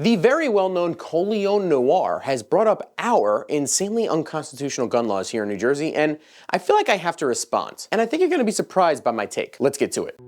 The very well-known Colion Noir has brought up our insanely unconstitutional gun laws here in New Jersey, and I feel like I have to respond. And I think you're going to be surprised by my take. Let's get to it.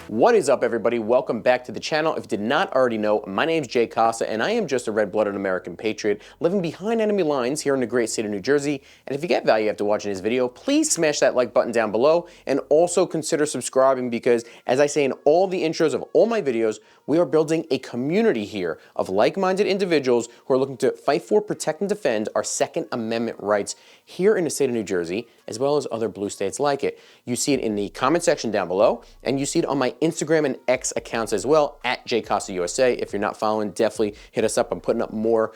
What is up, everybody? Welcome back to the channel. If you did not already know, my name's Jay Casa, and I am just a red-blooded American patriot living behind enemy lines here in the great state of New Jersey. And if you get value after watching this video, please smash that like button down below, and also consider subscribing because, as I say in all the intros of all my videos, we are building a community here of like-minded individuals who are looking to fight for, protect, and defend our Second Amendment rights here in the state of New Jersey, as well as other blue states like it. You see it in the comment section down below, and you see it on my Instagram and X accounts as well, at JCasaUSA. If you're not following, definitely hit us up. I'm putting up more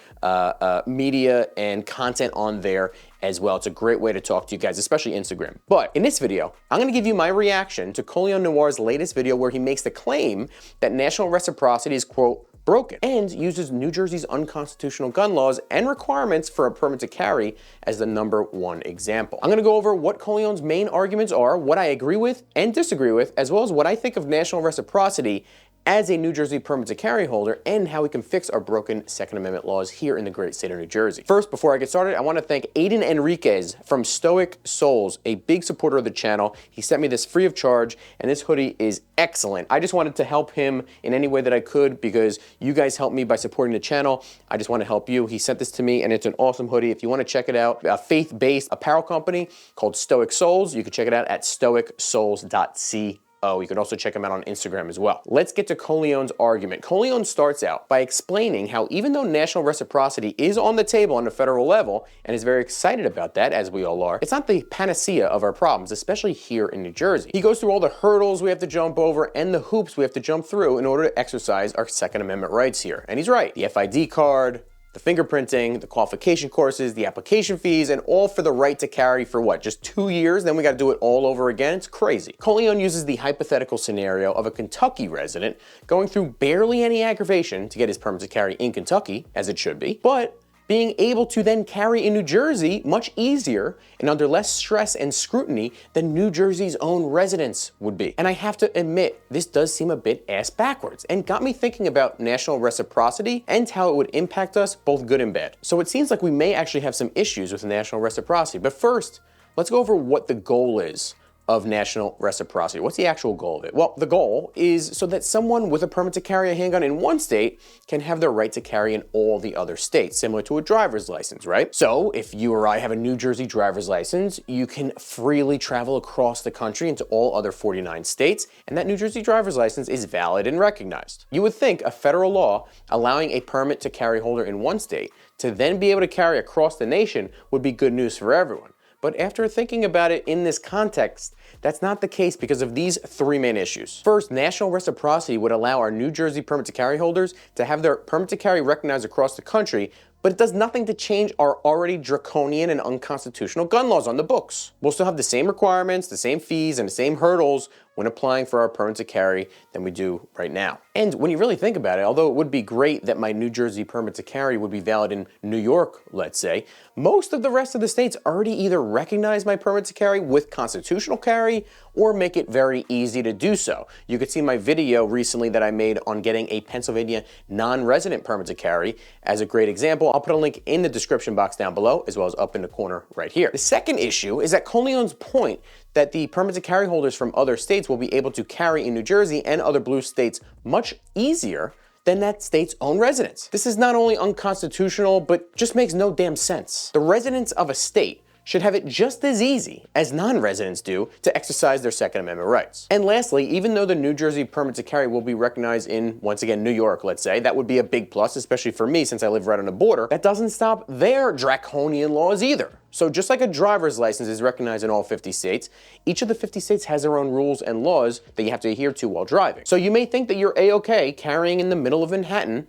media and content on there as well. It's a great way to talk to you guys, especially Instagram. But in this video, I'm going to give you my reaction to Colion Noir's latest video where he makes the claim that national reciprocity is, quote, broken, and uses New Jersey's unconstitutional gun laws and requirements for a permit to carry as the #1 example. I'm going to go over what Colion's main arguments are, what I agree with and disagree with, as well as what I think of national reciprocity as a New Jersey permit to carry holder, and how we can fix our broken Second Amendment laws here in the great state of New Jersey. First, before I get started, I want to thank Aiden Enriquez from Stoic Souls, a big supporter of the channel. He sent me this free of charge, and this hoodie is excellent. I just wanted to help him in any way that I could because you guys helped me by supporting the channel. I just want to help you. He sent this to me, and it's an awesome hoodie. If you want to check it out, a faith-based apparel company called Stoic Souls. You can check it out at stoicsouls.co. You can also check him out on Instagram as well. Let's get to Colion's argument. Colion starts out by explaining how even though national reciprocity is on the table on the federal level, and is very excited about that, as we all are, it's not the panacea of our problems, especially here in New Jersey. He goes through all the hurdles we have to jump over and the hoops we have to jump through in order to exercise our Second Amendment rights here. And he's right. The FID card, the fingerprinting, the qualification courses, the application fees, and all for the right to carry for what, just 2 years? Then we got to do it all over again? It's crazy. Colion uses the hypothetical scenario of a Kentucky resident going through barely any aggravation to get his permit to carry in Kentucky, as it should be, but being able to then carry in New Jersey much easier and under less stress and scrutiny than New Jersey's own residents would be. And I have to admit, this does seem a bit ass backwards and got me thinking about national reciprocity and how it would impact us, both good and bad. So it seems like we may actually have some issues with national reciprocity. But first, let's go over what the goal is of national reciprocity. What's the actual goal of it? Well, the goal is so that someone with a permit to carry a handgun in one state can have their right to carry in all the other states, similar to a driver's license, right? So if you or I have a New Jersey driver's license, you can freely travel across the country into all other 49 states, and that New Jersey driver's license is valid and recognized. You would think a federal law allowing a permit to carry holder in one state to then be able to carry across the nation would be good news for everyone. But after thinking about it in this context, that's not the case because of these three main issues. First, national reciprocity would allow our New Jersey permit to carry holders to have their permit to carry recognized across the country, but it does nothing to change our already draconian and unconstitutional gun laws on the books. We'll still have the same requirements, the same fees, and the same hurdles when applying for our permit to carry than we do right now. And when you really think about it, although it would be great that my New Jersey permit to carry would be valid in New York, let's say, most of the rest of the states already either recognize my permit to carry with constitutional carry or make it very easy to do so. You could see my video recently that I made on getting a Pennsylvania non-resident permit to carry as a great example. I'll put a link in the description box down below, as well as up in the corner right here. The second issue is that Colion's point that the permit to carry holders from other states will be able to carry in New Jersey and other blue states much easier than that state's own residents. This is not only unconstitutional, but just makes no damn sense. The residents of a state should have it just as easy as non-residents do to exercise their Second Amendment rights. And lastly, even though the New Jersey permit to carry will be recognized in, once again, New York, let's say, that would be a big plus, especially for me since I live right on the border, that doesn't stop their draconian laws either. So just like a driver's license is recognized in all 50 states, each of the 50 states has their own rules and laws that you have to adhere to while driving. So you may think that you're A-okay carrying in the middle of Manhattan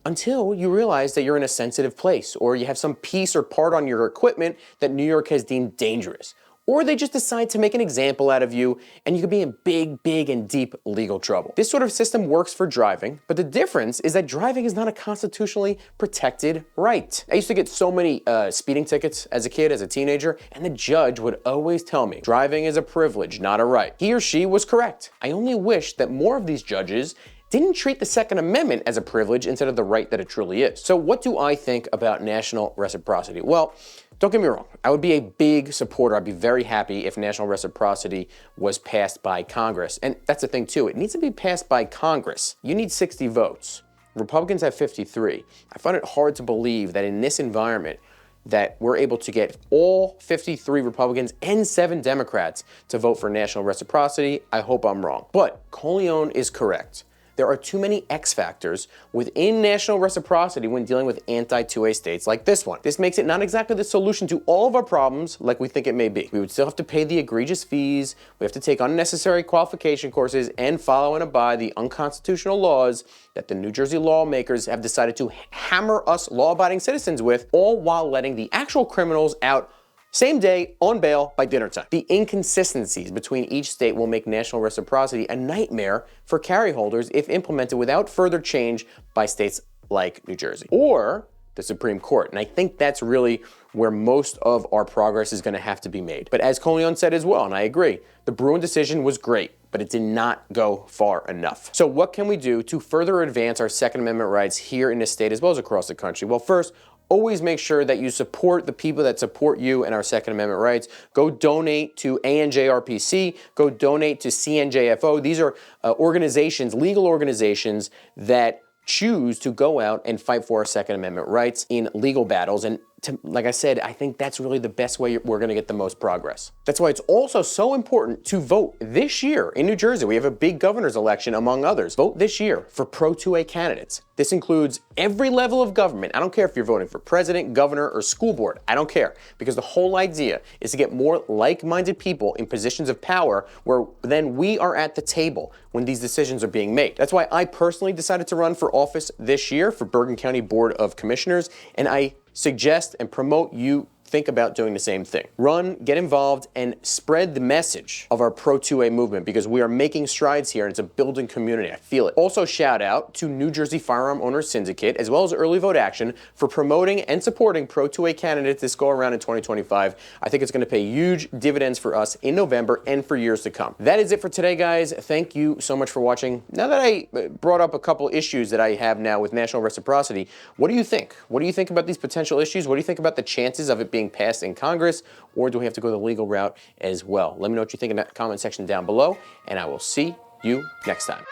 until you realize that you're in a sensitive place, or you have some piece or part on your equipment that New York has deemed dangerous, or they just decide to make an example out of you, and you could be in big and deep legal trouble. This sort of system works for driving, but the difference is that driving is not a constitutionally protected right. I used to get so many speeding tickets as a kid, as a teenager, and the judge would always tell me, driving is a privilege, not a right. He or she was correct. I only wish that more of these judges didn't treat the Second Amendment as a privilege instead of the right that it truly is. So what do I think about national reciprocity? Well, don't get me wrong, I would be a big supporter. I'd be very happy if national reciprocity was passed by Congress. And that's the thing too, it needs to be passed by Congress. You need 60 votes. Republicans have 53. I find it hard to believe that in this environment that we're able to get all 53 Republicans and 7 Democrats to vote for national reciprocity. I hope I'm wrong. But Colion is correct. There are too many X factors within national reciprocity when dealing with anti-2A states like this one. This makes it not exactly the solution to all of our problems like we think it may be. We would still have to pay the egregious fees, we have to take unnecessary qualification courses, and follow and abide the unconstitutional laws that the New Jersey lawmakers have decided to hammer us law-abiding citizens with, all while letting the actual criminals out same day, on bail, by dinner time. The inconsistencies between each state will make national reciprocity a nightmare for carry holders if implemented without further change by states like New Jersey or the Supreme Court. And I think that's really where most of our progress is going to have to be made. But as Colion said as well, and I agree, the Bruin decision was great, but it did not go far enough. So what can we do to further advance our Second Amendment rights here in this state as well as across the country? Well, first, always make sure that you support the people that support you and our Second Amendment rights. Go donate to ANJRPC. Go donate to CNJFO. These are organizations, legal organizations that choose to go out and fight for our Second Amendment rights in legal battles. And like I said, I think that's really the best way we're going to get the most progress. That's why it's also so important to vote this year in New Jersey. We have a big governor's election, among others. Vote this year for pro-2A candidates. This includes every level of government. I don't care if you're voting for president, governor, or school board. I don't care, because the whole idea is to get more like-minded people in positions of power where then we are at the table when these decisions are being made. That's why I personally decided to run for office this year for Bergen County Board of Commissioners, and I suggest and promote you think about doing the same thing. Run, get involved, and spread the message of our Pro-2A movement, because we are making strides here and it's a building community. I feel it. Also, shout out to New Jersey Firearm Owners Syndicate as well as Early Vote Action for promoting and supporting Pro-2A candidates this go around in 2025. I think it's going to pay huge dividends for us in November and for years to come. That is it for today, guys. Thank you so much for watching. Now that I brought up a couple issues that I have now with national reciprocity, what do you think? What do you think about these potential issues? What do you think about the chances of it being passed in Congress, or do we have to go the legal route as well? Let me know what you think in that comment section down below, and I will see you next time.